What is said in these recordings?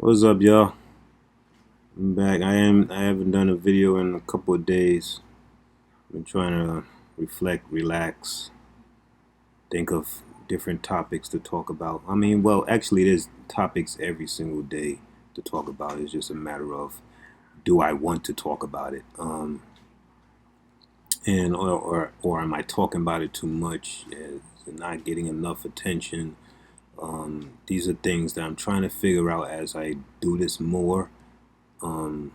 What's up, y'all? I'm back. I haven't done a video in a couple of days. Been trying to reflect, relax, think of different topics to talk about. Well, actually, there's topics every single day to talk about. It's just a matter of do I want to talk about it, and or am I talking about it too much? Is it not getting enough attention? These are things that I'm trying to figure out as I do this more. Um,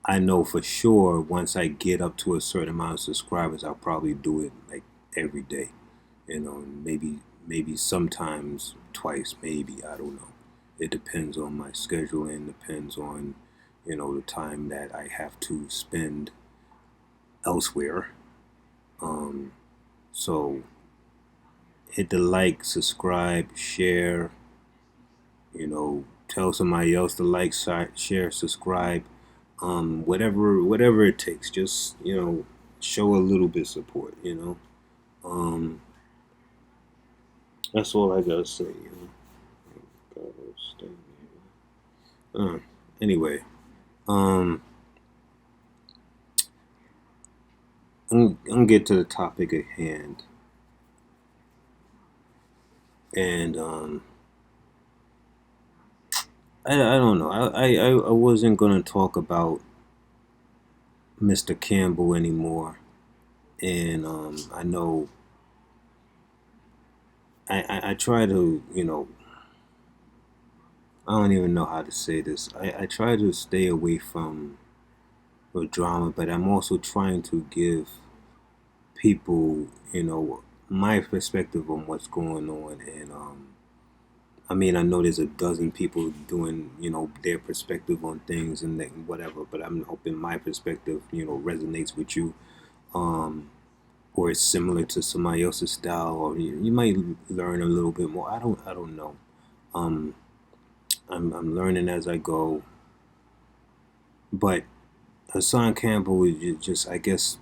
I know for sure once I get up to a certain amount of subscribers, I'll probably do it like every day. Maybe sometimes twice, maybe I don't know. It depends on my schedule and depends on the time that I have to spend elsewhere. Um, so hit the like, subscribe, share. Tell somebody else to like, share, subscribe, whatever it takes. Just show a little bit of support. That's all I gotta say. Uh, anyway, um, I'm gonna get to the topic at hand, and I don't know. I wasn't gonna talk about Mr. Campbell anymore, and I know I try to I don't even know how to say this. I try to stay away from the drama, but I'm also trying to give people, my perspective on what's going on. And I know there's a dozen people doing, their perspective on things and whatever, but I'm hoping my perspective, resonates with you. Um, or it's similar to somebody else's style, or you might learn a little bit more. I don't know. Um, I'm learning as I go, but Hassan Campbell is just, I guess,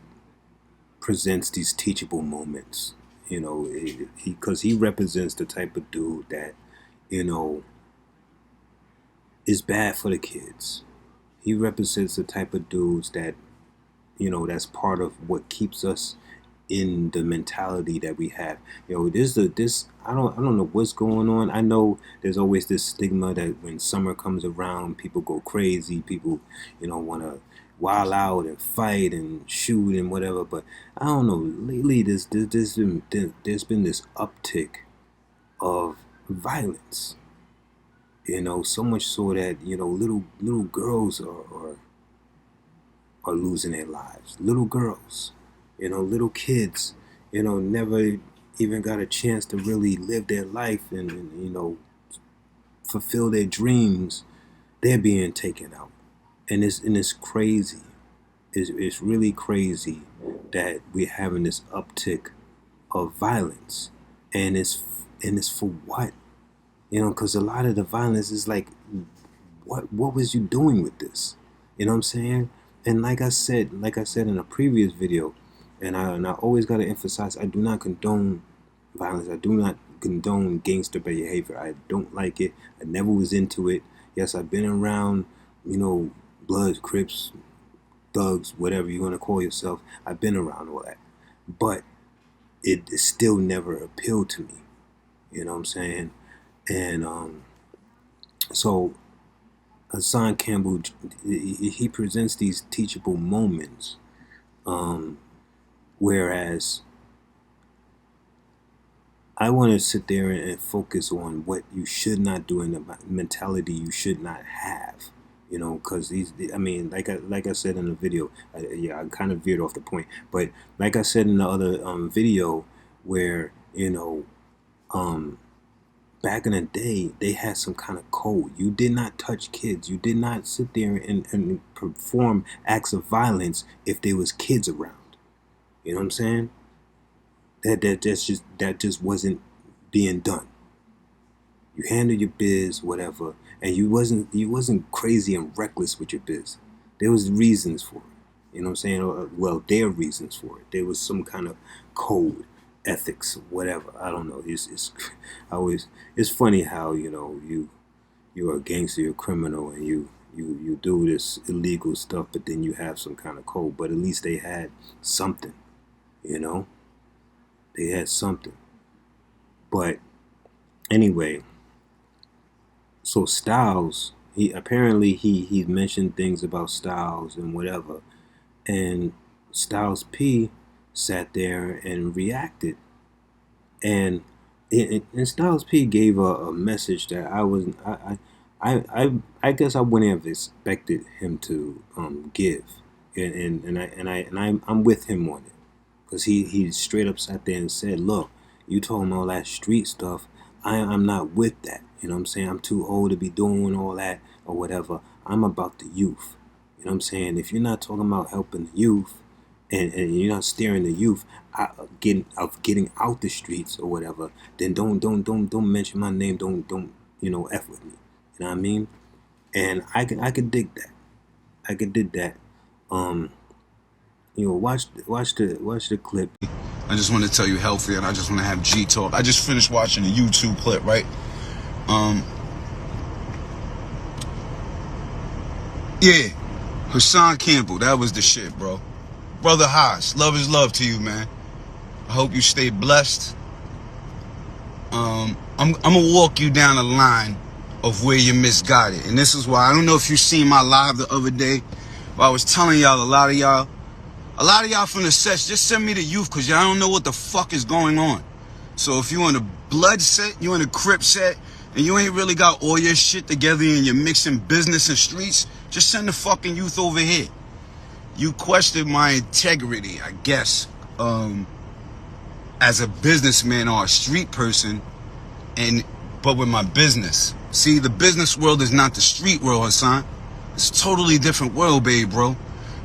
presents these teachable moments. Because he represents the type of dude that you know is bad for the kids. He represents the type of dudes that that's part of what keeps us in the mentality that we have. This I don't know what's going on. I know there's always this stigma that when summer comes around, people go crazy. People, want to wild out and fight and shoot and whatever. But I don't know. Lately, there's been this uptick of violence. So much so that little girls are losing their lives. Little girls, little kids, never even got a chance to really live their life and fulfill their dreams. They're being taken out, and it's crazy. It's really crazy that we're having this uptick of violence, and it's for what? Because a lot of the violence is like, what was you doing with this? You know what I'm saying? And like I said in a previous video, and I always gotta emphasize, I do not condone violence. I do not condone gangster behavior. I don't like it. I never was into it. Yes, I've been around, Bloods, Crips, thugs, whatever you want to call yourself. I've been around all that, but it still never appealed to me. You know what I'm saying? And so Hassan Campbell, he presents these teachable moments, um, whereas I want to sit there and focus on what you should not do and the mentality you should not have. Because like I said in the video, yeah, I kind of veered off the point, but like I said in the other video, where um, back in the day, they had some kind of code. You did not touch kids. You did not sit there and perform acts of violence if there was kids around. You know what I'm saying? That just wasn't being done. You handled your biz, whatever, and you wasn't crazy and reckless with your biz. There was reasons for it. You know what I'm saying? Well, there are reasons for it. There was some kind of code, ethics, whatever. I don't know. It's I always it's funny how you you're a gangster, you're a criminal, and you do this illegal stuff, but then you have some kind of code. But at least they had something, you know. They had something. But anyway, so Styles, he mentioned things about Styles and whatever, and Styles P sat there and reacted, and and Styles P gave a message that I wasn't I guess I wouldn't have expected him to give, I'm with him on it, because he straight up sat there and said, look, you talking all that street stuff, I'm not with that. You know what I'm saying? I'm too old to be doing all that or whatever. I'm about the youth. You know what I'm saying? If you're not talking about helping the youth, and you're not steering the youth getting out the streets or whatever, then don't mention my name. Don't f with me. You know what I mean? And I could dig that. I could dig that. Um, watch the clip. I just want to tell you healthy, and I just want to have G talk. I just finished watching a YouTube clip, right? Yeah, Hassan Campbell, that was the shit, bro. Brother Haas, love is love to you, man. I hope you stay blessed. I'm gonna walk you down the line of where you misguided, and this is why. I don't know if you seen my live the other day, but I was telling y'all, a lot of y'all from the sets, just send me the youth, because y'all don't know what the fuck is going on. So if you on a blood set, you on a Crip set, and you ain't really got all your shit together and you're mixing business and streets, just send the fucking youth over here. You question my integrity, I guess, as a businessman or a street person, but with my business. See, the business world is not the street world, Hassan. It's a totally different world, babe, bro.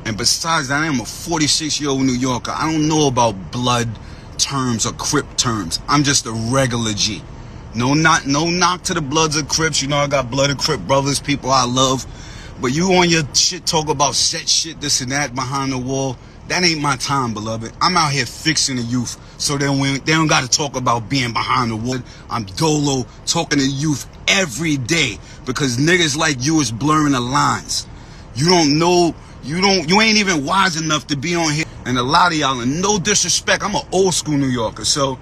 And besides that, I am a 46-year-old New Yorker. I don't know about blood terms or Crip terms. I'm just a regular G. No knock to the Bloods or Crips. You know I got blood and Crip brothers, people I love. But you on your shit talk about set shit, this and that behind the wall. That ain't my time, beloved. I'm out here fixing the youth, so they don't got to talk about being behind the wall. I'm dolo talking to youth every day, because niggas like you is blurring the lines. You don't know. You ain't even wise enough to be on here. And a lot of y'all, and no disrespect, I'm an old school New Yorker, so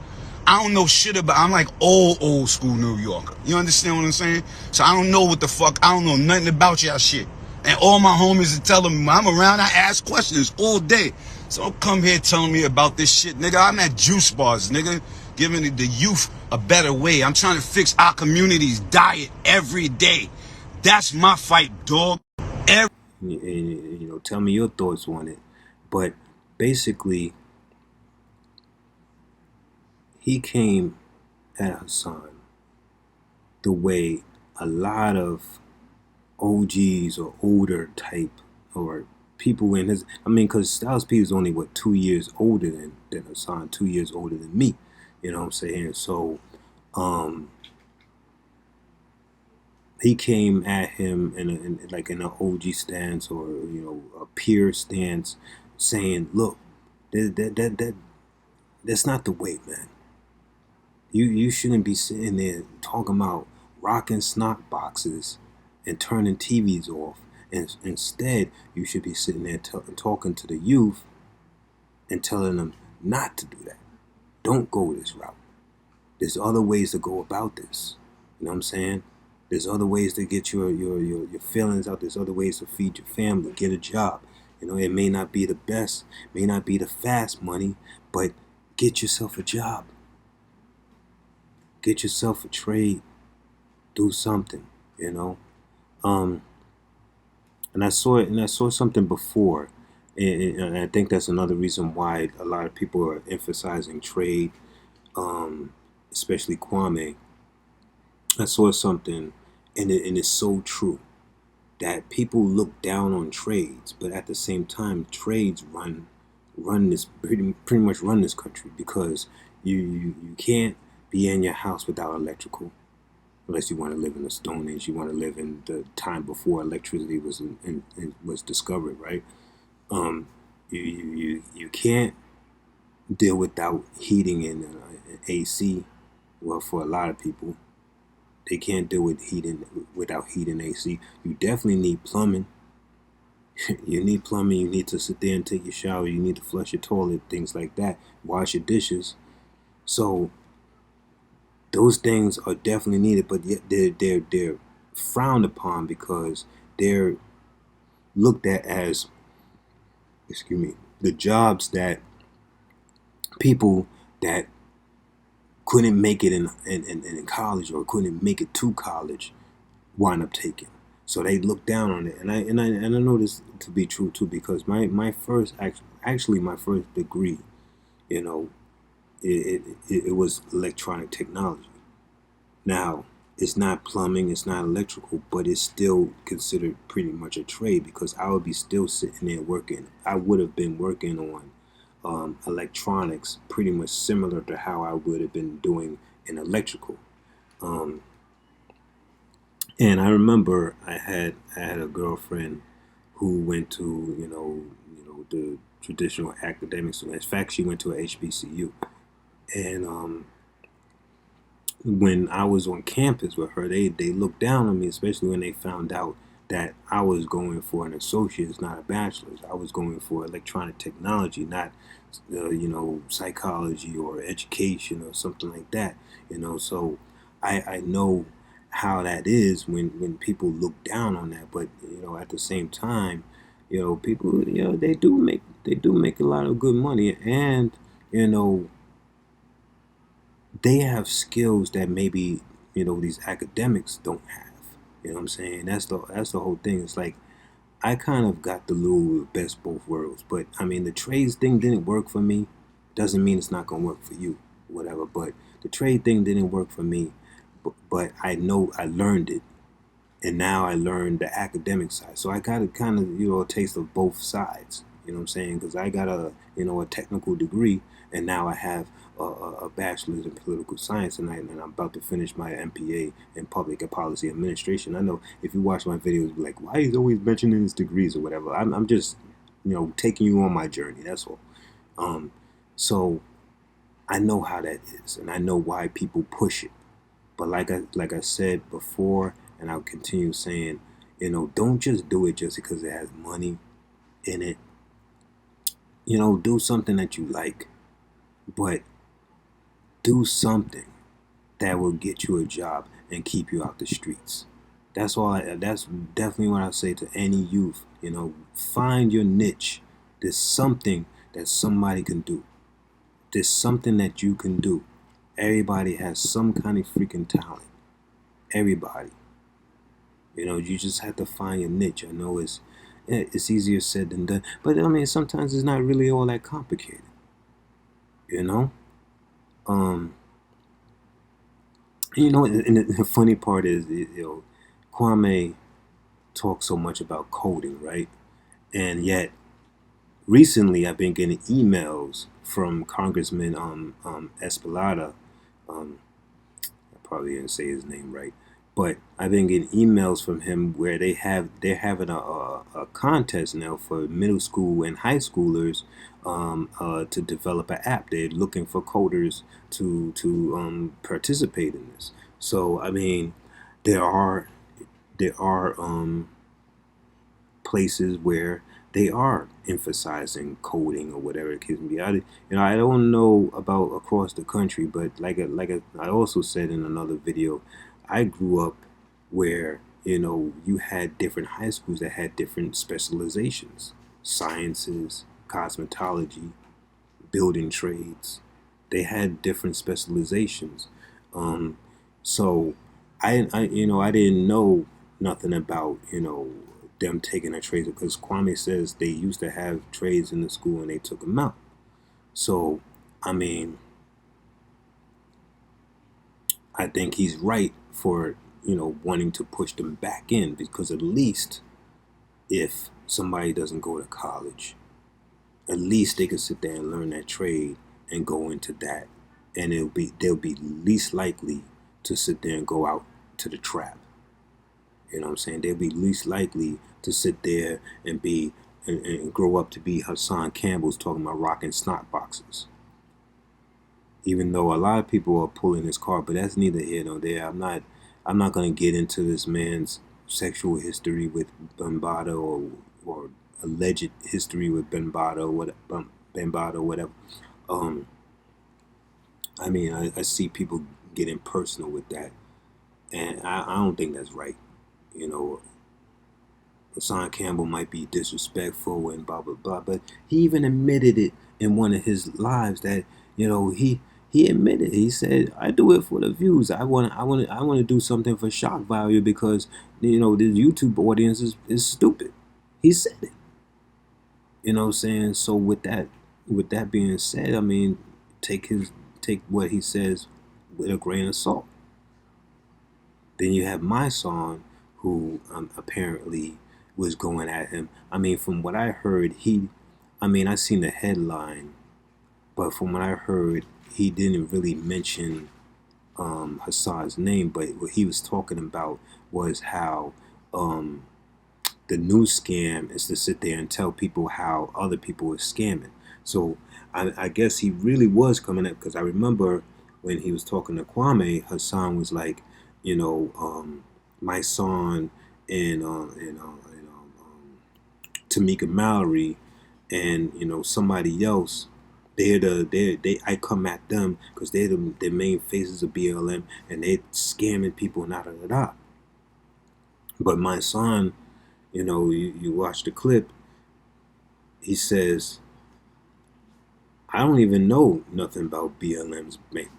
I don't know shit about. I'm like old school New Yorker. You understand what I'm saying? So I don't know what the fuck. I don't know nothing about y'all shit. And all my homies are telling me when I'm around, I ask questions all day. So don't come here telling me about this shit, nigga. I'm at juice bars, nigga, giving the youth a better way. I'm trying to fix our community's diet every day. That's my fight, dog. Tell me your thoughts on it. But basically, he came at Hassan the way a lot of OGs or older type or people in his, because Styles P is only 2 years older than Hassan, 2 years older than me. You know what I'm saying? So he came at him in an OG stance, or a peer stance, saying, "Look, that's not the way, man. You shouldn't be sitting there talking about rocking snot boxes and turning TVs off. And instead, you should be sitting there talking to the youth and telling them not to do that. Don't go this route. There's other ways to go about this. You know what I'm saying? There's other ways to get your feelings out. There's other ways to feed your family, get a job. It may not be the best, may not be the fast money, but get yourself a job. Get yourself a trade. Do something, And I saw something before, and I think that's another reason why a lot of people are emphasizing trade, especially Kwame. I saw something, and it's so true, that people look down on trades, but at the same time, trades run this pretty much run this country, because you can't be in your house without electrical, unless you want to live in the Stone Age. You want to live in the time before electricity was discovered, right? You can't deal without heating and AC. Well, for a lot of people, They can't deal with heating without heat and AC. You definitely need plumbing. You need plumbing. You need to sit there and take your shower. You need to flush your toilet, things like that. Wash your dishes. So those things are definitely needed, but yet they're frowned upon because they're looked at as, excuse me, the jobs that people that couldn't make it in college or couldn't make it to college wind up taking. So they look down on it, and I know this to be true too because my first actually my first degree, you know, it was electronic technology. Now it's not plumbing, it's not electrical, but it's still considered pretty much a trade because I would be still sitting there working. I would have been working on electronics, pretty much similar to how I would have been doing in electrical. Um, and I remember I had a girlfriend who went to the traditional academics. In fact, she went to a HBCU, and when I was on campus with her, they looked down on me, especially when they found out that I was going for an associate's, not a bachelor's. I was going for electronic technology, not psychology or education or something like that. So I know how that is when people look down on that, but at the same time, people they do make a lot of good money, and you know they have skills that maybe these academics don't have. You know what I'm saying? That's the whole thing. It's like I kind of got the little best both worlds, but I mean the trades thing didn't work for me. Doesn't mean it's not gonna work for you, whatever. But the trade thing didn't work for me. But I know I learned it, and now I learned the academic side. So I got a kind of a taste of both sides. You know what I'm saying? Because I got a technical degree, and now I have a bachelor's in political science, and I'm about to finish my MPA in public and policy administration. I know if you watch my videos, be like, why he's always mentioning his degrees or whatever. I'm just taking you on my journey. That's all. Um, so I know how that is, and I know why people push it. But like I said before, and I'll continue saying, don't just do it just because it has money in it. Do something that you like, but do something that will get you a job and keep you out the streets. That's all. That's definitely what I say to any youth. Find your niche. There's something that somebody can do. There's something that you can do. Everybody has some kind of freaking talent. Everybody. You just have to find your niche. I know it's easier said than done, but I mean sometimes it's not really all that complicated. You know. Um. And the funny part is, Kwame talks so much about coding, right? And yet recently I've been getting emails from Congressman Espelada. Um, I probably didn't say his name right, but I've been getting emails from him where they're having a contest now for middle school and high schoolers to develop an app. They're looking for coders to participate in this. So I mean, there are places where they are emphasizing coding or whatever it can be. I don't know about across the country, but I also said in another video, I grew up where you had different high schools that had different specializations, sciences, cosmetology, building trades. They had different specializations. Um, so I didn't know nothing about them taking a trades because Kwame says they used to have trades in the school and they took them out. So I mean, I think he's right for wanting to push them back in because at least if somebody doesn't go to college, at least they could sit there and learn that trade and go into that, and they'll be least likely to sit there and go out to the trap. You know what I'm saying? They'll be least likely to sit there and be and grow up to be Hassan Campbell's talking about rocking snot boxes. Even though a lot of people are pulling his card, but that's neither here nor there. I'm not. I'm not gonna get into this man's sexual history with Bambaataa or alleged history with Bambaataa, whatever. Um, I mean, I see people getting personal with that, and I don't think that's right. You know, Hassan Campbell might be disrespectful and blah blah blah, but he even admitted it in one of his lives that he admitted, he said, I do it for the views. I want to do something for shock value because the YouTube audience is stupid. He said it. You know what I'm saying? So with that being said, I mean, take his take what he says with a grain of salt. Then you have my son, who apparently was going at him. I mean, from what I heard, I mean, I seen the headline, but from what I heard, he didn't really mention Hassan's name. But what he was talking about was how um, the new scam is to sit there and tell people how other people are scamming. So I guess he really was coming up because I remember when he was talking to Kwame, Hassan was like, my son and Tamika Mallory and somebody else. They I come at them because they're the main faces of BLM and they're scamming people and da da da da. But my son, you watch the clip, he says, I don't even know nothing about BLM's make.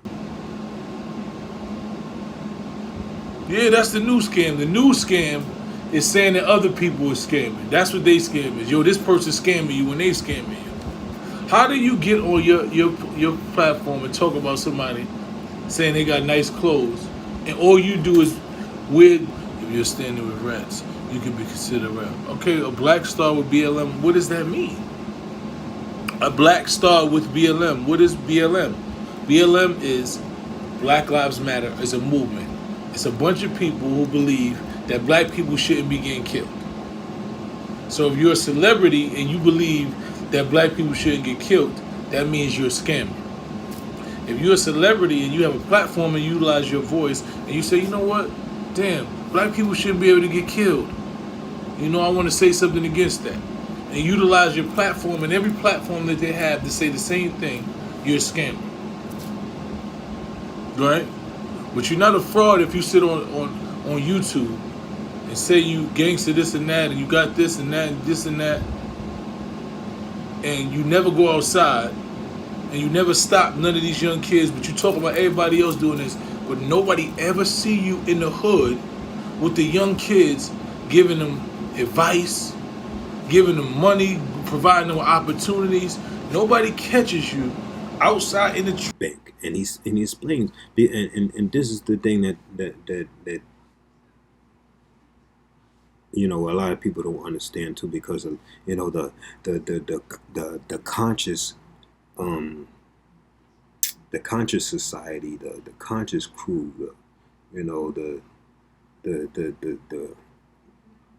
Yeah, that's the new scam. The new scam is saying that other people are scamming. That's what they scam is. Yo, this person scamming you when they scamming you. How do you get on your platform and talk about somebody saying they got nice clothes, and all you do is weird? If you're standing with rats, you can be considered a rat. Okay, a black star with BLM. What does that mean? A black star with BLM. What is BLM? BLM is Black Lives Matter is a movement. It's a bunch of people who believe that black people shouldn't be getting killed. So if you're a celebrity and you believe that black people shouldn't get killed, that means you're a scammer. If you're a celebrity and you have a platform and you utilize your voice and you say, you know what, damn, black people shouldn't be able to get killed. I want to say something against that. And utilize your platform and every platform that they have to say the same thing, you're a scammer. Right? But you're not a fraud if you sit on YouTube and say you gangster this and that and you got this and that and this and that and you never go outside and you never stop none of these young kids, but you talk about everybody else doing this, but nobody ever see you in the hood with the young kids giving them advice, giving them money, providing them with opportunities. Nobody catches you outside in the Bank, and he explains, and this is the thing that a lot of people don't understand too, because of the conscious um the conscious society, the conscious crew, you know the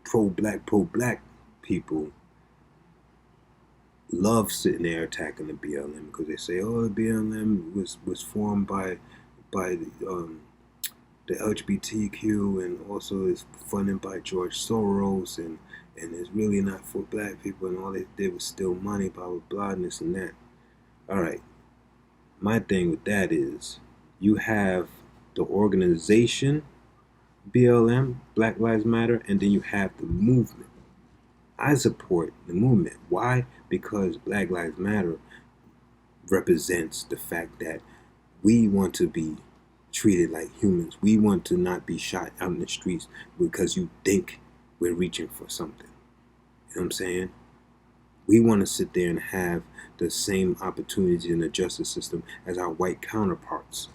pro black people love sitting there attacking the BLM because they say, oh, the BLM was formed by the LGBTQ and also is funded by George Soros and it's really not for black people and all they did was steal money, blah blah blah, and this and that. All right, my thing with that is you have the organization BLM, Black Lives Matter, and then you have the movement. I support the movement. Why? Because Black Lives Matter represents the fact that we want to be treated like humans. We want to not be shot out in the streets because you think we're reaching for something. You know what I'm saying? We want to sit there and have the same opportunities in the justice system as our white counterparts.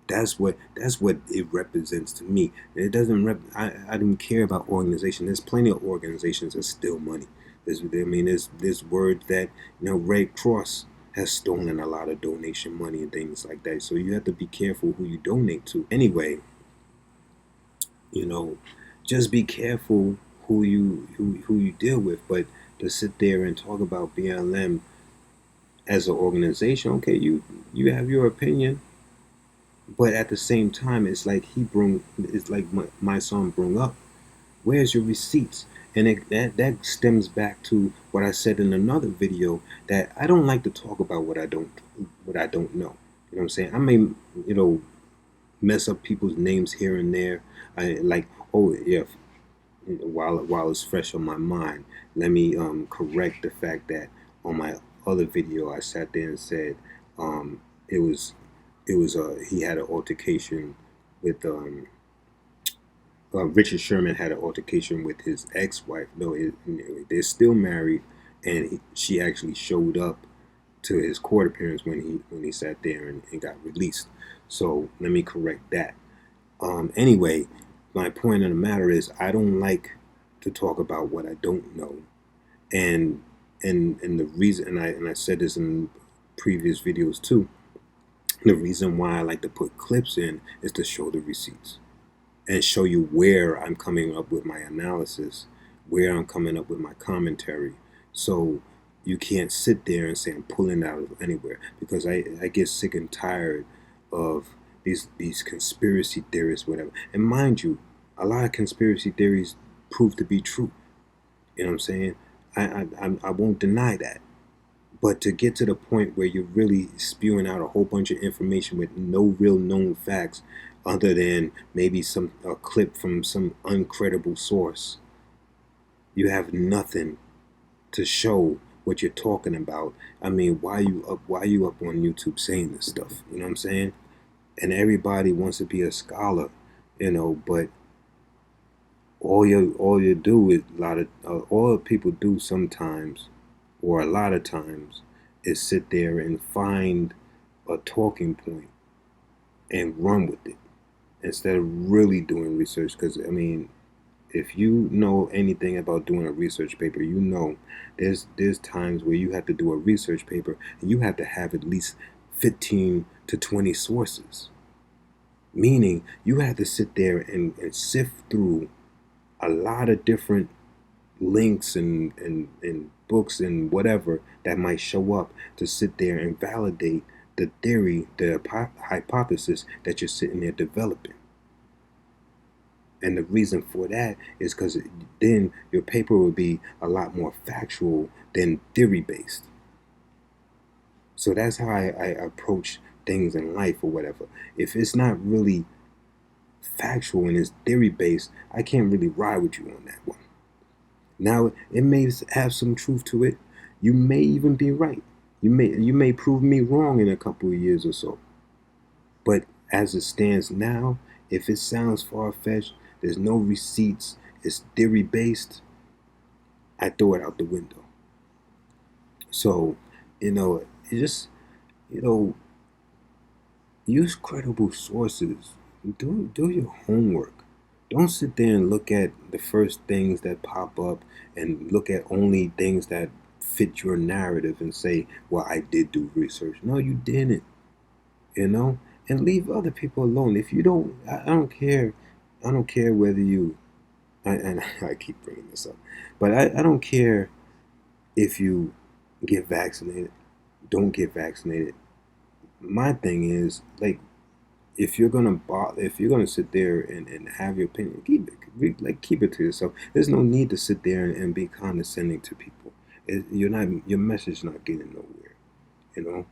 That's what it represents to me. It doesn't I don't care about organization. There's plenty of organizations that steal money. There's words that Red Cross has stolen a lot of donation money and things like that. So you have to be careful who you donate to. Anyway, you know, just be careful who you deal with. But to sit there and talk about BLM as an organization, okay, you have your opinion. But at the same time, it's like my son brung up. Where's your receipts? And that stems back to what I said in another video, that I don't like to talk about what I don't know. You know what I'm saying? I may, mess up people's names here and there. I like, oh yeah, while it's fresh on my mind, let me correct the fact that on my other video I sat there and said it was he had an altercation with Richard Sherman had an altercation with his ex-wife. No, they're still married, and she actually showed up to his court appearance when he sat there and got released. So let me correct that. Anyway, my point of the matter is I don't like to talk about what I don't know, and the reason, and I said this in previous videos too. The reason why I like to put clips in is to show the receipts and show you where I'm coming up with my analysis, where I'm coming up with my commentary. So you can't sit there and say I'm pulling out of anywhere, because I get sick and tired of these conspiracy theorists, whatever. And mind you, a lot of conspiracy theories prove to be true. You know what I'm saying? I won't deny that. But to get to the point where you're really spewing out a whole bunch of information with no real known facts, other than maybe some a clip from some uncredible source, you have nothing to show what you're talking about. I mean, why you up on YouTube saying this stuff? You know what I'm saying? And everybody wants to be a scholar, but all you do is all people do sometimes, or a lot of times, is sit there and find a talking point and run with it instead of really doing research. Because I mean, if you know anything about doing a research paper, there's times where you have to do a research paper and you have to have at least 15 to 20 sources. Meaning you have to sit there and sift through a lot of different links and books and whatever that might show up to sit there and validate the theory, the hypothesis that you're sitting there developing. And the reason for that is because then your paper will be a lot more factual than theory based. So that's how I approach things in life or whatever. If it's not really factual and it's theory based, I can't really ride with you on that one. Now, it may have some truth to it. You may even be right. You may prove me wrong in a couple of years or so. But as it stands now, if it sounds far fetched, there's no receipts, it's theory based, I throw it out the window. So, you know, use credible sources. Do your homework. Don't sit there and look at the first things that pop up and look at only things that fit your narrative and say, well, I did do research. No, you didn't, you know? And leave other people alone. If you don't, I don't care. I don't care whether and I keep bringing this up, but I don't care if you get vaccinated, don't get vaccinated. My thing is, like, if you're gonna sit there and have your opinion, keep it to yourself. There's no need to sit there and be condescending to people. Your message is not getting nowhere. You know.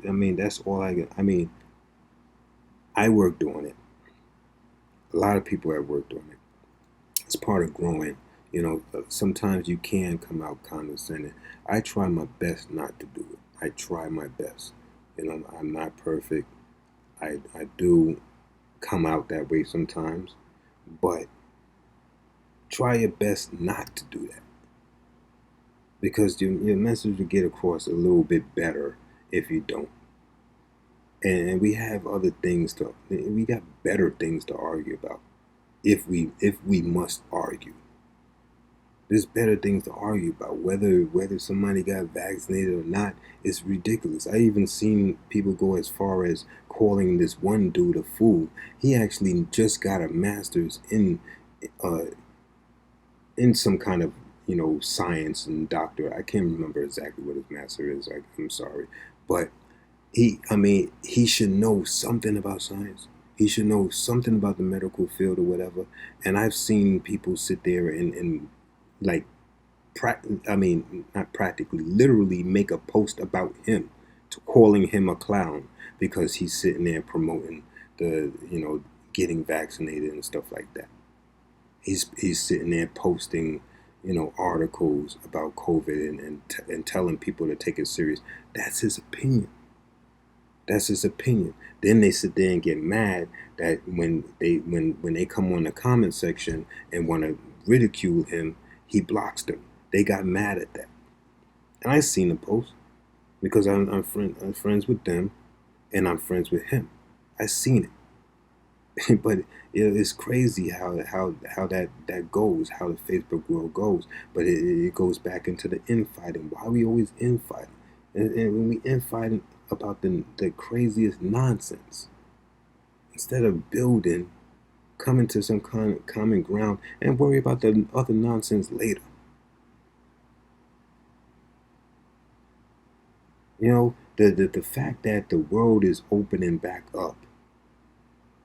I mean, that's all I get. I mean, I worked on it. A lot of people have worked on it. It's part of growing. Sometimes you can come out condescending. I try my best not to do it. I try my best. I'm not perfect. I do come out that way sometimes, but try your best not to do that, because your message will get across a little bit better if you don't. And we have we got better things to argue about if we must argue. There's better things to argue about. Whether somebody got vaccinated or not is ridiculous. I even seen people go as far as calling this one dude a fool. He actually just got a master's uh, in some kind of science and doctor. I can't remember exactly what his master is. I'm sorry, but he should know something about science. He should know something about the medical field or whatever. And I've seen people sit there and like, not practically, literally make a post about him, to calling him a clown because he's sitting there promoting the, getting vaccinated and stuff like that. He's sitting there posting, articles about COVID and telling people to take it serious. That's his opinion. That's his opinion. Then they sit there and get mad that when they come on the comment section and want to ridicule him, he blocks them. They got mad at that, and I seen the post because I'm friends with them, and I'm friends with him. I seen it, but it's crazy how that goes, how the Facebook world goes. But it goes back into the infighting. Why we always infighting? And when we infighting about the craziest nonsense, instead of building, coming to some kind of common ground and worry about the other nonsense later. The fact that the world is opening back up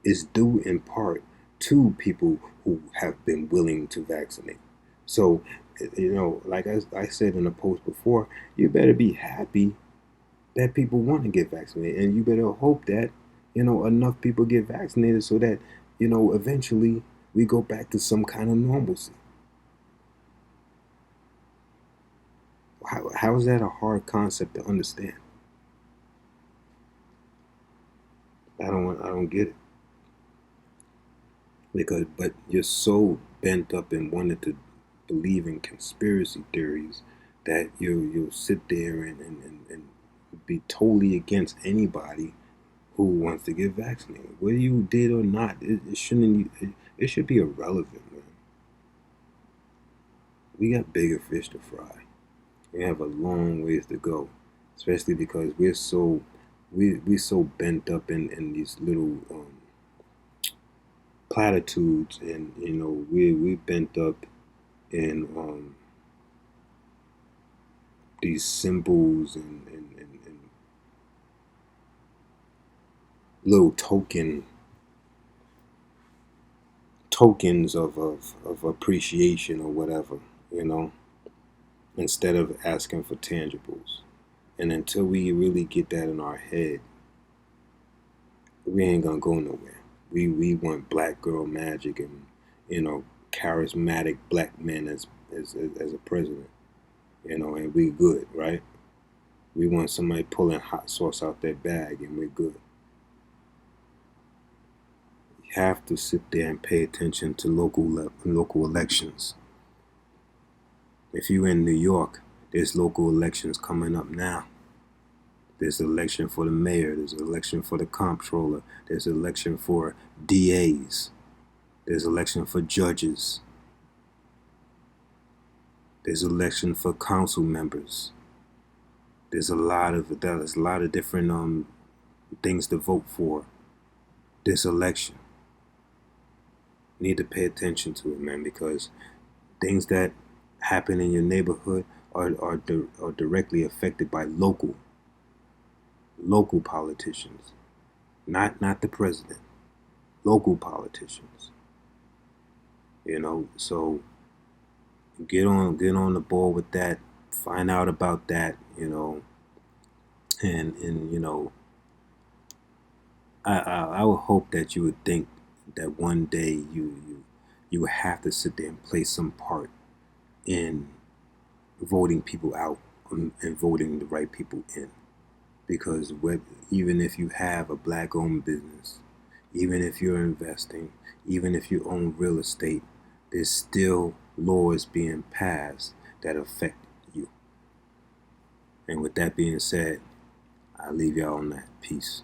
is due in part to people who have been willing to vaccinate. So, like I said in a post before, you better be happy that people want to get vaccinated, and you better hope that enough people get vaccinated so that eventually we go back to some kind of normalcy. How is that a hard concept to understand? I don't get it, because but you're so bent up and wanted to believe in conspiracy theories that you'll sit there and be totally against anybody who wants to get vaccinated. Whether you did or not, it shouldn't. It should be irrelevant, man. We got bigger fish to fry. We have a long ways to go, especially because we so bent up in these little platitudes, and we bent up in these symbols and little tokens of appreciation or whatever, you know, instead of asking for tangibles. And until we really get that in our head, we ain't gonna go nowhere. We want black girl magic and charismatic black men as a president, and we good, right? We want somebody pulling hot sauce out their bag, and we're good. You have to sit there and pay attention to local elections. If you're in New York, there's local elections coming up now. There's an election for the mayor. There's an election for the comptroller. There's an election for DAs. There's an election for judges. There's an election for council members. There's a lot of different things to vote for this election. You need to pay attention to it, man, because things that happen in your neighborhood are directly affected by local politicians, not the president. Local politicians. So get on the ball with that. Find out about that. And I would hope that you would think that one day you would have to sit there and play some part in voting people out, and voting the right people in. Because even if you have a black-owned business, even if you're investing, even if you own real estate, there's still laws being passed that affect you. And with that being said, I leave y'all on that. Peace.